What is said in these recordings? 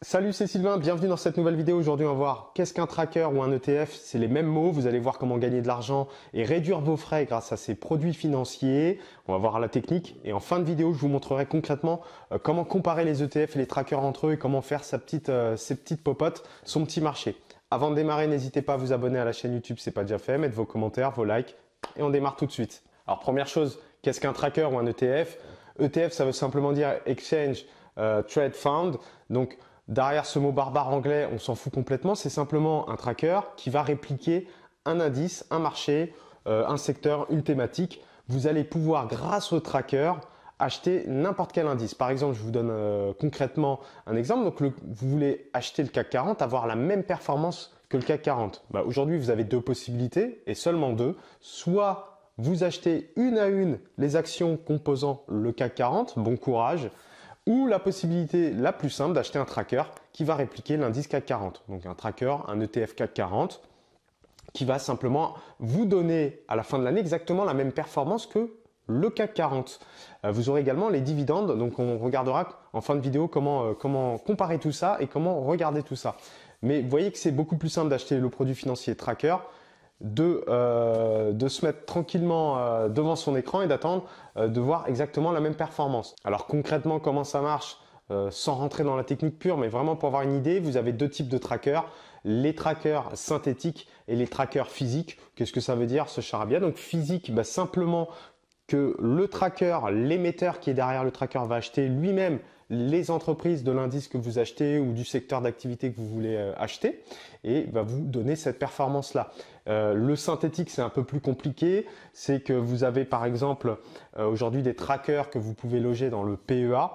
Salut, c'est Sylvain, bienvenue dans cette nouvelle vidéo. Aujourd'hui, on va voir qu'est-ce qu'un tracker ou un ETF. C'est les mêmes mots. Vous allez voir comment gagner de l'argent et réduire vos frais grâce à ces produits financiers. On va voir la technique et en fin de vidéo, je vous montrerai concrètement comment comparer les ETF et les trackers entre eux et comment faire ses petites popotes, son petit marché. Avant de démarrer, n'hésitez pas à vous abonner à la chaîne YouTube si ce n'est pas déjà fait, mettre vos commentaires, vos likes et on démarre tout de suite. Alors première chose, qu'est-ce qu'un tracker ou un ETF? ETF, ça veut simplement dire Exchange Trade Fund. Donc derrière ce mot barbare anglais, on s'en fout complètement. C'est simplement un tracker qui va répliquer un indice, un marché, un secteur, une thématique. Vous allez pouvoir, grâce au tracker, acheter n'importe quel indice. Par exemple, je vous donne concrètement un exemple. Donc, vous voulez acheter le CAC 40, avoir la même performance que le CAC 40. Aujourd'hui, vous avez deux possibilités et seulement deux. Soit vous achetez une à une les actions composant le CAC 40, bon courage, ou la possibilité la plus simple d'acheter un tracker qui va répliquer l'indice CAC 40. Donc un tracker, un ETF CAC 40 qui va simplement vous donner à la fin de l'année exactement la même performance que le CAC 40. Vous aurez également les dividendes, donc on regardera en fin de vidéo comment comparer tout ça et comment regarder tout ça. Mais vous voyez que c'est beaucoup plus simple d'acheter le produit financier tracker, de se mettre tranquillement devant son écran et d'attendre de voir exactement la même performance. Alors concrètement, comment ça marche sans rentrer dans la technique pure, mais vraiment pour avoir une idée, vous avez deux types de trackers. Les trackers synthétiques et les trackers physiques. Qu'est-ce que ça veut dire ce charabia? Donc physique, simplement que le tracker, l'émetteur qui est derrière le tracker va acheter lui-même les entreprises de l'indice que vous achetez ou du secteur d'activité que vous voulez acheter et va vous donner cette performance-là. Le synthétique, c'est un peu plus compliqué. C'est que vous avez par exemple aujourd'hui des trackers que vous pouvez loger dans le PEA.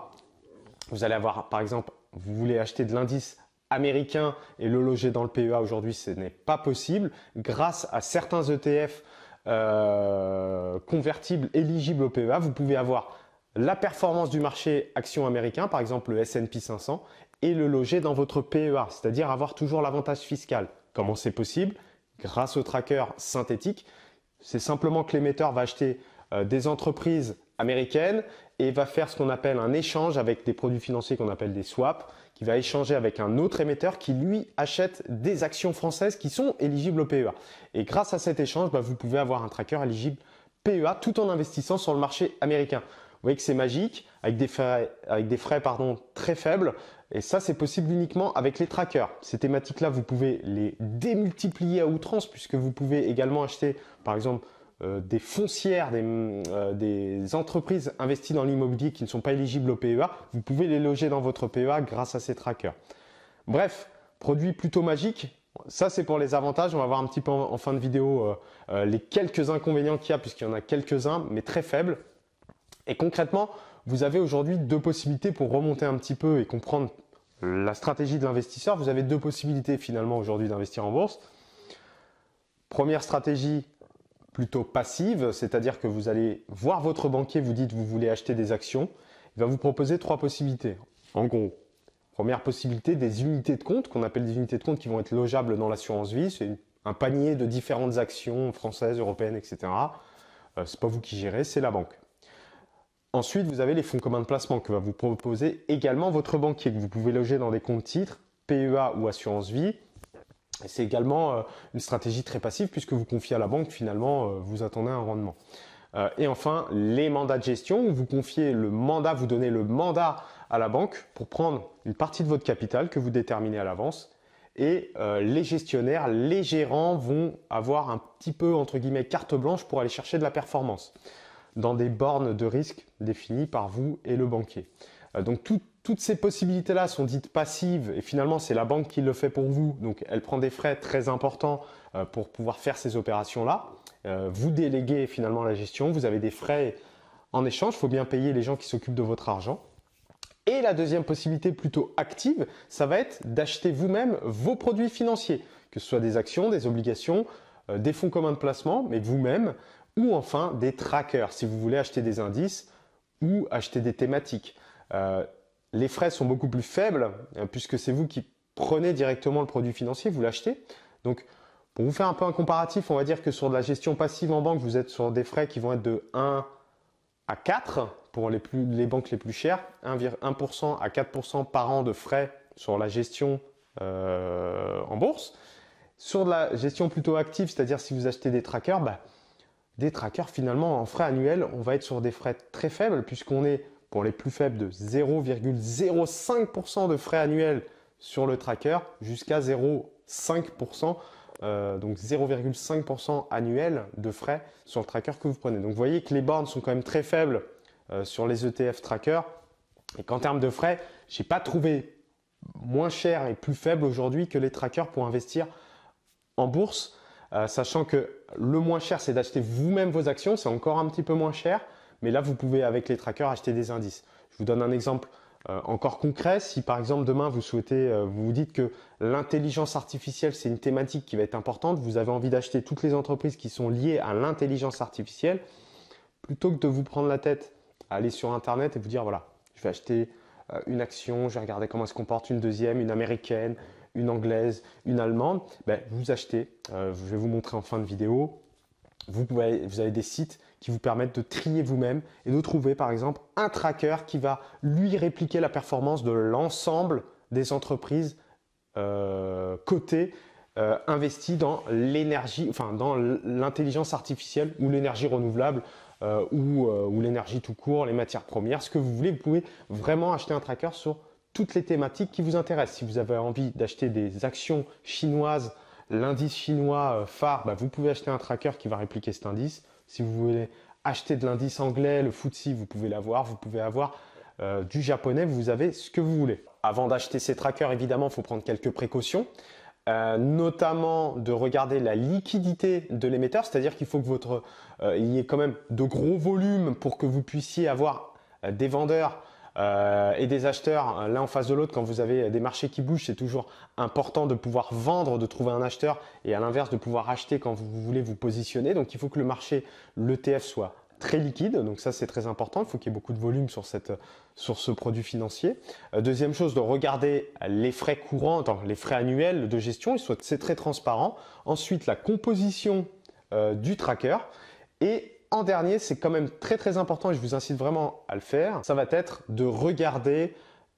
Vous allez avoir par exemple, vous voulez acheter de l'indice américain et le loger dans le PEA. Aujourd'hui, ce n'est pas possible. Grâce à certains ETF convertibles éligibles au PEA, vous pouvez avoir la performance du marché action américain, par exemple le S&P 500, et le loger dans votre PEA, c'est-à-dire avoir toujours l'avantage fiscal. Comment c'est possible? Grâce au tracker synthétique, c'est simplement que l'émetteur va acheter des entreprises américaines et va faire ce qu'on appelle un échange avec des produits financiers qu'on appelle des swaps, qui va échanger avec un autre émetteur qui lui achète des actions françaises qui sont éligibles au PEA. Et grâce à cet échange, vous pouvez avoir un tracker éligible PEA tout en investissant sur le marché américain. Vous voyez que c'est magique, avec des frais très faibles. Et ça, c'est possible uniquement avec les trackers. Ces thématiques-là, vous pouvez les démultiplier à outrance puisque vous pouvez également acheter, par exemple, des foncières, des entreprises investies dans l'immobilier qui ne sont pas éligibles au PEA. Vous pouvez les loger dans votre PEA grâce à ces trackers. Bref, produit plutôt magique. Ça, c'est pour les avantages. On va voir un petit peu en fin de vidéo les quelques inconvénients qu'il y a puisqu'il y en a quelques-uns, mais très faibles. Et concrètement, vous avez aujourd'hui deux possibilités pour remonter un petit peu et comprendre la stratégie de l'investisseur. Vous avez deux possibilités finalement aujourd'hui d'investir en bourse. Première stratégie plutôt passive, c'est-à-dire que vous allez voir votre banquier, vous dites vous voulez acheter des actions, il va vous proposer trois possibilités. En gros, première possibilité, des unités de compte, qu'on appelle des unités de compte qui vont être logeables dans l'assurance vie. C'est un panier de différentes actions françaises, européennes, etc. C'est pas vous qui gérez, c'est la banque. Ensuite, vous avez les fonds communs de placement que va vous proposer également votre banquier, que vous pouvez loger dans des comptes titres, PEA ou assurance vie. C'est également une stratégie très passive puisque vous confiez à la banque, finalement, vous attendez un rendement. Et enfin, les mandats de gestion, où vous confiez le mandat, vous donnez le mandat à la banque pour prendre une partie de votre capital que vous déterminez à l'avance. Et les gestionnaires, les gérants vont avoir un petit peu, entre guillemets, carte blanche pour aller chercher de la performance dans des bornes de risque définies par vous et le banquier. Donc toutes ces possibilités-là sont dites passives et finalement c'est la banque qui le fait pour vous. Donc elle prend des frais très importants pour pouvoir faire ces opérations-là. Vous déléguez finalement la gestion, vous avez des frais en échange, il faut bien payer les gens qui s'occupent de votre argent. Et la deuxième possibilité plutôt active, ça va être d'acheter vous-même vos produits financiers, que ce soit des actions, des obligations, des fonds communs de placement, mais vous-même, ou enfin des trackers si vous voulez acheter des indices ou acheter des thématiques. Les frais sont beaucoup plus faibles puisque c'est vous qui prenez directement le produit financier, vous l'achetez. Donc pour vous faire un peu un comparatif, on va dire que sur de la gestion passive en banque, vous êtes sur des frais qui vont être de 1 à 4 pour les banques les plus chères, 1% à 4% par an de frais sur la gestion en bourse. Sur de la gestion plutôt active, c'est-à-dire si vous achetez des trackers, des trackers finalement en frais annuels, on va être sur des frais très faibles puisqu'on est pour les plus faibles de 0,05% de frais annuels sur le tracker jusqu'à 0,5%, donc 0,5% annuel de frais sur le tracker que vous prenez. Donc vous voyez que les bornes sont quand même très faibles sur les ETF trackers et qu'en termes de frais, je n'ai pas trouvé moins cher et plus faible aujourd'hui que les trackers pour investir en bourse, sachant que le moins cher, c'est d'acheter vous-même vos actions, c'est encore un petit peu moins cher, mais là, vous pouvez avec les trackers acheter des indices. Je vous donne un exemple encore concret. Si par exemple demain, vous souhaitez, vous vous dites que l'intelligence artificielle, c'est une thématique qui va être importante, vous avez envie d'acheter toutes les entreprises qui sont liées à l'intelligence artificielle, plutôt que de vous prendre la tête à aller sur Internet et vous dire, voilà, je vais acheter une action, je vais regarder comment elle se comporte une deuxième, une américaine, une anglaise, une allemande, vous achetez, je vais vous montrer en fin de vidéo, vous avez des sites qui vous permettent de trier vous-même et de trouver par exemple un tracker qui va lui répliquer la performance de l'ensemble des entreprises cotées investies dans l'énergie, enfin dans l'intelligence artificielle ou l'énergie renouvelable ou l'énergie tout court, les matières premières, ce que vous voulez. Vous pouvez vraiment acheter un tracker sur toutes les thématiques qui vous intéressent. Si vous avez envie d'acheter des actions chinoises, l'indice chinois phare, vous pouvez acheter un tracker qui va répliquer cet indice. Si vous voulez acheter de l'indice anglais, le FTSE, vous pouvez l'avoir. Vous pouvez avoir du japonais, vous avez ce que vous voulez. Avant d'acheter ces trackers, évidemment, il faut prendre quelques précautions. Notamment de regarder la liquidité de l'émetteur, c'est-à-dire qu'il faut que il y ait quand même de gros volumes pour que vous puissiez avoir des vendeurs et des acheteurs l'un en face de l'autre. Quand vous avez des marchés qui bougent, c'est toujours important de pouvoir vendre, de trouver un acheteur et à l'inverse de pouvoir acheter quand vous voulez vous positionner. Donc il faut que le marché, l'ETF soit très liquide, donc ça c'est très important, il faut qu'il y ait beaucoup de volume sur ce produit financier. Deuxième chose, de regarder les frais courants, les frais annuels de gestion, c'est très transparent. Ensuite, la composition du tracker et en dernier, c'est quand même très très important et je vous incite vraiment à le faire, ça va être de regarder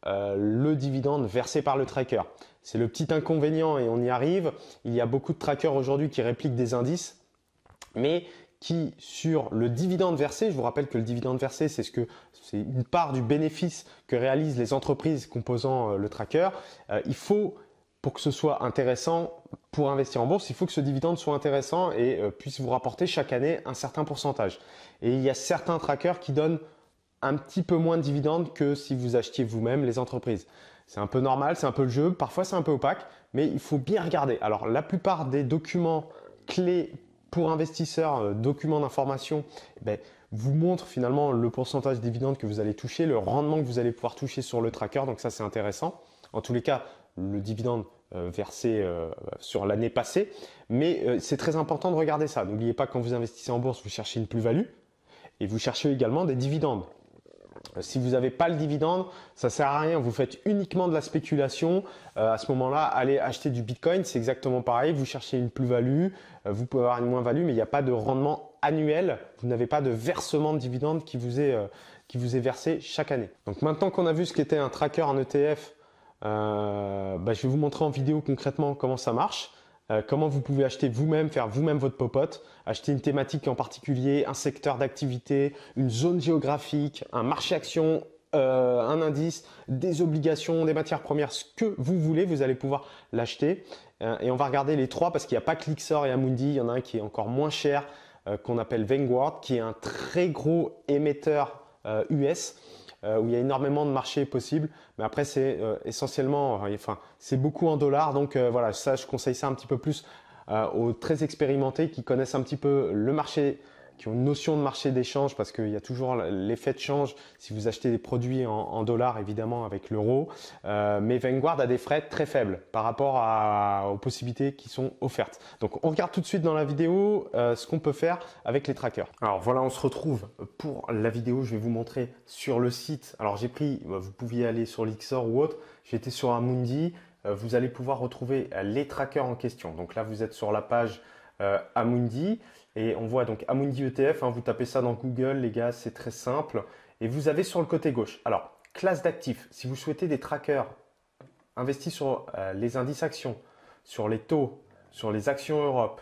le dividende versé par le tracker. C'est le petit inconvénient et on y arrive. Il y a beaucoup de trackers aujourd'hui qui répliquent des indices, mais qui sur le dividende versé, je vous rappelle que le dividende versé, c'est une part du bénéfice que réalisent les entreprises composant le tracker. Il faut, pour que ce soit intéressant pour investir en bourse, il faut que ce dividende soit intéressant et puisse vous rapporter chaque année un certain pourcentage. Et il y a certains trackers qui donnent un petit peu moins de dividendes que si vous achetiez vous-même les entreprises. C'est un peu normal, c'est un peu le jeu, parfois c'est un peu opaque, mais il faut bien regarder. Alors la plupart des documents clés pour investisseurs, documents d'information, vous montrent finalement le pourcentage de dividendes que vous allez toucher, le rendement que vous allez pouvoir toucher sur le tracker, donc ça c'est intéressant. En tous les cas, le dividende versé sur l'année passée, mais c'est très important de regarder ça. N'oubliez pas que quand vous investissez en bourse, vous cherchez une plus-value et vous cherchez également des dividendes. Si vous n'avez pas le dividende, ça ne sert à rien. Vous faites uniquement de la spéculation. À ce moment-là, allez acheter du Bitcoin. C'est exactement pareil. Vous cherchez une plus-value. Vous pouvez avoir une moins-value, mais il n'y a pas de rendement annuel. Vous n'avez pas de versement de dividende qui vous est versé chaque année. Donc maintenant qu'on a vu ce qu'était un tracker, un ETF, je vais vous montrer en vidéo concrètement comment ça marche. Comment vous pouvez acheter vous-même, faire vous-même votre popote, acheter une thématique en particulier, un secteur d'activité, une zone géographique, un marché action, un indice, des obligations, des matières premières, ce que vous voulez, vous allez pouvoir l'acheter. Et on va regarder les trois parce qu'il n'y a pas que Lyxor et Amundi, il y en a un qui est encore moins cher qu'on appelle Vanguard, qui est un très gros émetteur US. Où il y a énormément de marchés possibles, mais après c'est essentiellement, c'est beaucoup en dollars, donc voilà, ça je conseille ça un petit peu plus aux très expérimentés qui connaissent un petit peu le marché, qui ont une notion de marché d'échange, parce qu'il y a toujours l'effet de change si vous achetez des produits en dollars évidemment avec l'euro, mais Vanguard a des frais très faibles par rapport aux possibilités qui sont offertes. Donc on regarde tout de suite dans la vidéo ce qu'on peut faire avec les trackers. Alors voilà, on se retrouve pour la vidéo. Je vais vous montrer sur le site. Alors j'ai pris, vous pouviez aller sur Lyxor ou autre, j'étais sur Amundi. Vous allez pouvoir retrouver les trackers en question. Donc là vous êtes sur la page Amundi et on voit donc Amundi ETF, vous tapez ça dans Google les gars, c'est très simple et vous avez sur le côté gauche, alors classe d'actifs, si vous souhaitez des trackers investi sur les indices actions, sur les taux, sur les actions Europe,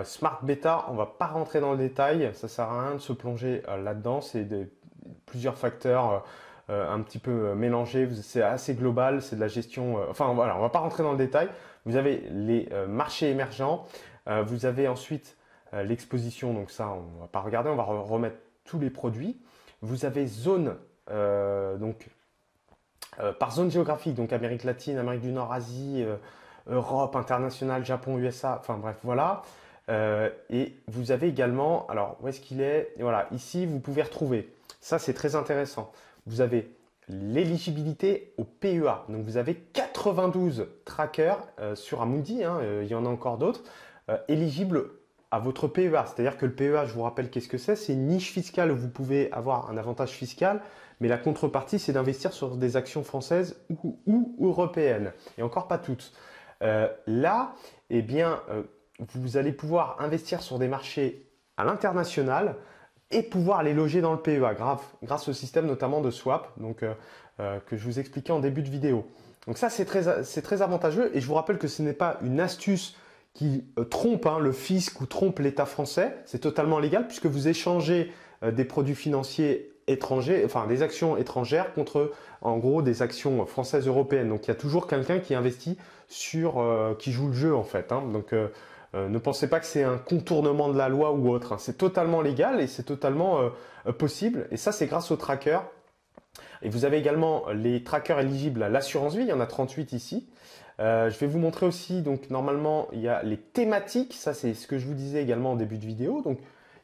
Smart Beta, on ne va pas rentrer dans le détail, ça ne sert à rien de se plonger là-dedans, c'est plusieurs facteurs un petit peu mélangés, c'est assez global, c'est de la gestion, enfin voilà, on ne va pas rentrer dans le détail. Vous avez les marchés émergents, vous avez ensuite l'exposition, donc ça on ne va pas regarder, on va remettre tous les produits. Vous avez zone, par zone géographique, donc Amérique latine, Amérique du Nord, Asie, Europe, international, Japon, USA, enfin bref, voilà. Et vous avez également, alors où est-ce qu'il est? Et voilà, ici vous pouvez retrouver, ça c'est très intéressant, vous avez l'éligibilité au PEA. Donc vous avez 92 trackers sur Amundi, hein, il y en a encore d'autres, éligibles à votre PEA. C'est-à-dire que le PEA, je vous rappelle qu'est-ce que c'est? C'est une niche fiscale où vous pouvez avoir un avantage fiscal, mais la contrepartie, c'est d'investir sur des actions françaises ou européennes, et encore pas toutes. Là, eh bien, vous allez pouvoir investir sur des marchés à l'international et pouvoir les loger dans le PEA grâce au système notamment de swap que je vous expliquais en début de vidéo. Donc ça, c'est très avantageux et je vous rappelle que ce n'est pas une astuce qui trompe le fisc ou trompe l'État français. C'est totalement légal puisque vous échangez des produits financiers étrangers, enfin des actions étrangères contre en gros des actions françaises européennes. Donc il y a toujours quelqu'un qui investit qui joue le jeu en fait. Donc ne pensez pas que c'est un contournement de la loi ou autre. C'est totalement légal et c'est totalement possible. Et ça, c'est grâce aux trackers. Et vous avez également les trackers éligibles à l'assurance vie. Il y en a 38 ici. Je vais vous montrer aussi, donc normalement, il y a les thématiques. Ça, c'est ce que je vous disais également en début de vidéo. Donc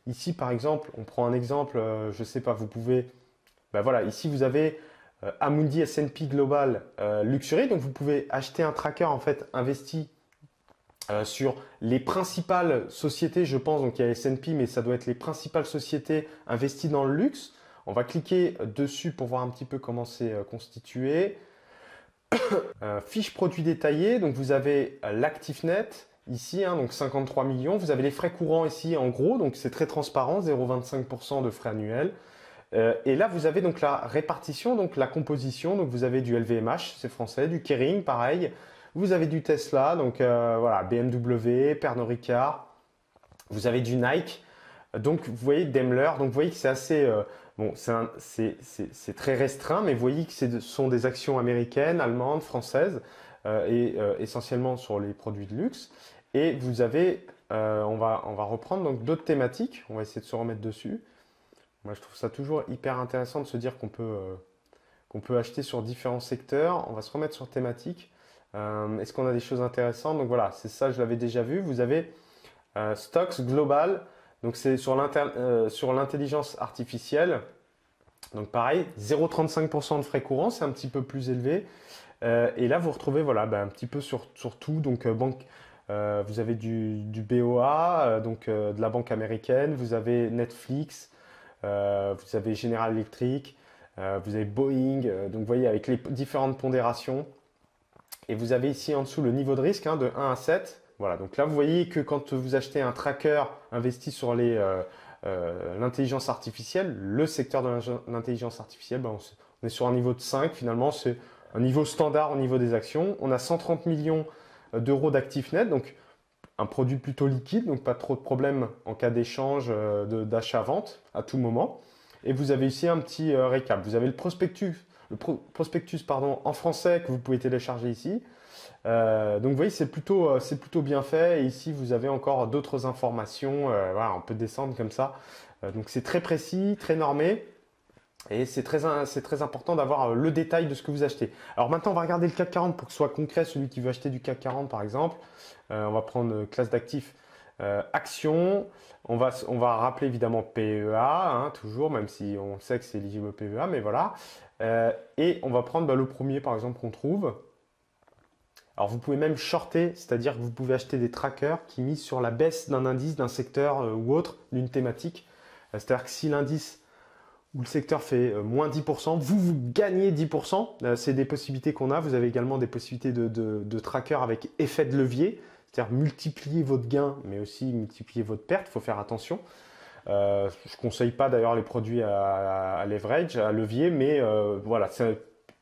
ici, par exemple, on prend un exemple, je ne sais pas, vous pouvez... Ben voilà, ici, vous avez Amundi S&P Global Luxury. Donc vous pouvez acheter un tracker en fait investi sur les principales sociétés, je pense, donc il y a S&P, mais ça doit être les principales sociétés investies dans le luxe. On va cliquer dessus pour voir un petit peu comment c'est constitué. Fiche produit détaillé, donc vous avez l'actif net ici, donc 53 millions. Vous avez les frais courants ici en gros, donc c'est très transparent, 0,25% de frais annuels. Et là, vous avez donc la répartition, donc la composition. Donc vous avez du LVMH, c'est français, du Kering, pareil. Vous avez du Tesla, donc voilà, BMW, Pernod Ricard. Vous avez du Nike. Donc vous voyez Daimler. Donc vous voyez que c'est assez bon, c'est très restreint, mais vous voyez que ce sont des actions américaines, allemandes, françaises et essentiellement sur les produits de luxe. Et vous avez, on va reprendre donc d'autres thématiques. On va essayer de se remettre dessus. Moi, je trouve ça toujours hyper intéressant de se dire qu'on peut acheter sur différents secteurs. On va se remettre sur thématique. Est-ce qu'on a des choses intéressantes? Donc voilà, c'est ça, je l'avais déjà vu. Vous avez Stocks Global, donc c'est sur l'intelligence artificielle. Donc pareil, 0,35% de frais courants, c'est un petit peu plus élevé. Et là, vous retrouvez voilà, un petit peu sur tout. Donc banque, vous avez du BOA, donc de la banque américaine. Vous avez Netflix, vous avez General Electric, vous avez Boeing. Donc vous voyez avec les différentes pondérations. Et vous avez ici en dessous le niveau de risque de 1 à 7. Voilà, donc là vous voyez que quand vous achetez un tracker investi sur l'intelligence artificielle, le secteur de l'intelligence artificielle, on est sur un niveau de 5 finalement, c'est un niveau standard au niveau des actions. On a 130 millions d'euros d'actifs nets, donc un produit plutôt liquide, donc pas trop de problèmes en cas d'échange, d'achat-vente à tout moment. Et vous avez ici un petit récap. Vous avez le prospectus en français que vous pouvez télécharger ici. Donc vous voyez, c'est plutôt bien fait. Et ici, vous avez encore d'autres informations. Voilà, on peut descendre comme ça. Donc c'est très précis, très normé. Et c'est très important d'avoir le détail de ce que vous achetez. Alors maintenant, on va regarder le CAC 40 pour que ce soit concret, celui qui veut acheter du CAC 40 par exemple. On va prendre classe d'actifs actions. On va rappeler évidemment PEA, toujours, même si on sait que c'est éligible au PEA, mais voilà. Et on va prendre le premier par exemple qu'on trouve. Alors vous pouvez même shorter, c'est-à-dire que vous pouvez acheter des trackers qui misent sur la baisse d'un indice, d'un secteur ou autre, d'une thématique. C'est-à-dire que si l'indice ou le secteur fait moins 10%, vous gagnez 10%. C'est des possibilités qu'on a. Vous avez également des possibilités de trackers avec effet de levier, c'est-à-dire multiplier votre gain, mais aussi multiplier votre perte. Il faut faire attention. Je ne conseille pas d'ailleurs les produits à leverage, à levier, mais voilà,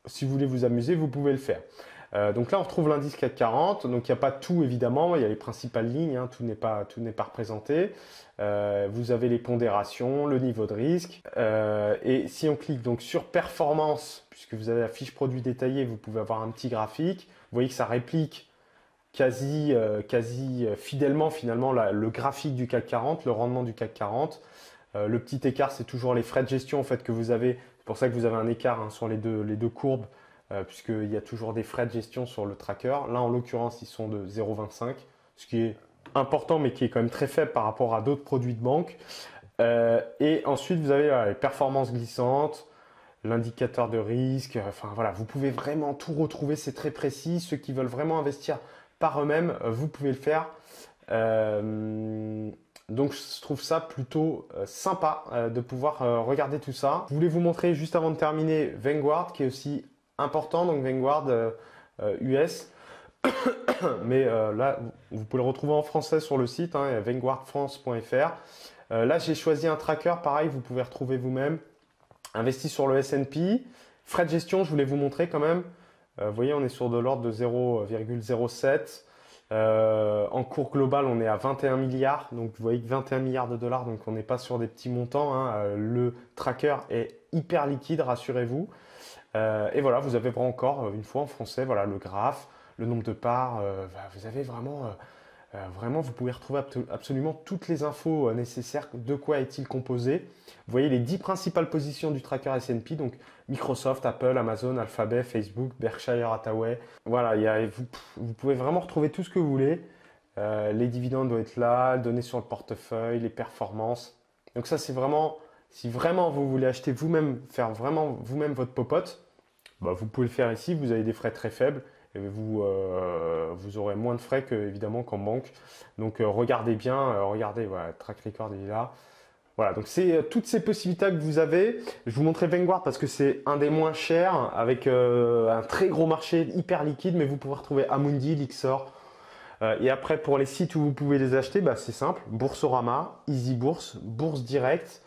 si vous voulez vous amuser, vous pouvez le faire. Donc là, on retrouve l'indice CAC 40. Donc il n'y a pas tout évidemment, il y a les principales lignes, hein, tout n'est pas représenté. Vous avez les pondérations, le niveau de risque. Et si on clique donc sur performance, puisque vous avez la fiche produit détaillée, vous pouvez avoir un petit graphique. Vous voyez que ça réplique quasi fidèlement finalement le graphique du CAC 40, le rendement du CAC 40. Le petit écart, c'est toujours les frais de gestion en fait, que vous avez. C'est pour ça que vous avez un écart hein, sur les deux courbes, puisqu'il y a toujours des frais de gestion sur le tracker. Là, en l'occurrence, ils sont de 0,25, ce qui est important, mais qui est quand même très faible par rapport à d'autres produits de banque. Et ensuite, vous avez les performances glissantes, l'indicateur de risque. Enfin voilà, vous pouvez vraiment tout retrouver, c'est très précis. Ceux qui veulent vraiment investir par eux-mêmes, vous pouvez le faire. Donc je trouve ça plutôt sympa de pouvoir regarder tout ça. Je voulais vous montrer juste avant de terminer Vanguard qui est aussi important, donc Vanguard US. Mais là, vous pouvez le retrouver en français sur le site, hein, vanguardfrance.fr. Là, j'ai choisi un tracker, pareil, vous pouvez retrouver vous-même. Investi sur le S&P. Frais de gestion, je voulais vous montrer quand même. Vous voyez, on est sur de l'ordre de 0,07. En cours global, on est à 21 milliards. Donc, vous voyez que 21 milliards de dollars, donc on n'est pas sur des petits montants. Hein. Le tracker est hyper liquide, rassurez-vous. Et voilà, vous avez encore une fois en français, voilà, le graphe, le nombre de parts. Vous avez vraiment, vous pouvez retrouver absolument toutes les infos nécessaires. De quoi est-il composé? Vous voyez les 10 principales positions du tracker S&P, donc Microsoft, Apple, Amazon, Alphabet, Facebook, Berkshire Hathaway. Voilà, vous pouvez vraiment retrouver tout ce que vous voulez. Les dividendes doivent être là, données sur le portefeuille, les performances. Donc ça, c'est vraiment, si vraiment vous voulez acheter vous-même, faire vraiment vous-même votre popote, bah, vous pouvez le faire ici. Vous avez des frais très faibles et vous aurez moins de frais évidemment qu'en banque. Donc regardez bien, regardez, voilà, track record il est là. Voilà, donc c'est toutes ces possibilités que vous avez. Je vous montrais Vanguard parce que c'est un des moins chers avec un très gros marché hyper liquide, mais vous pouvez retrouver Amundi, Lyxor. Et après, pour les sites où vous pouvez les acheter, bah, c'est simple. Boursorama, Easy Bourse, Bourse Direct.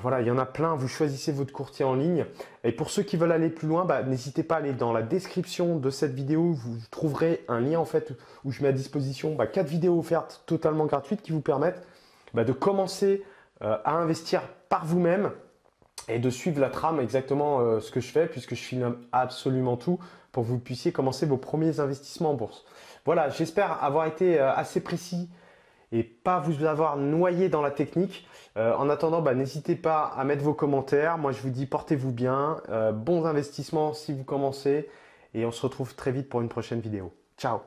Voilà, il y en a plein. Vous choisissez votre courtier en ligne. Et pour ceux qui veulent aller plus loin, bah, n'hésitez pas à aller dans la description de cette vidéo. Vous trouverez un lien en fait où je mets à disposition 4 vidéos offertes totalement gratuites qui vous permettent de commencer à investir par vous-même et de suivre la trame exactement ce que je fais puisque je filme absolument tout pour que vous puissiez commencer vos premiers investissements en bourse. Voilà, j'espère avoir été assez précis et pas vous avoir noyé dans la technique. En attendant, n'hésitez pas à mettre vos commentaires. Moi, je vous dis portez-vous bien, bons investissements si vous commencez et on se retrouve très vite pour une prochaine vidéo. Ciao!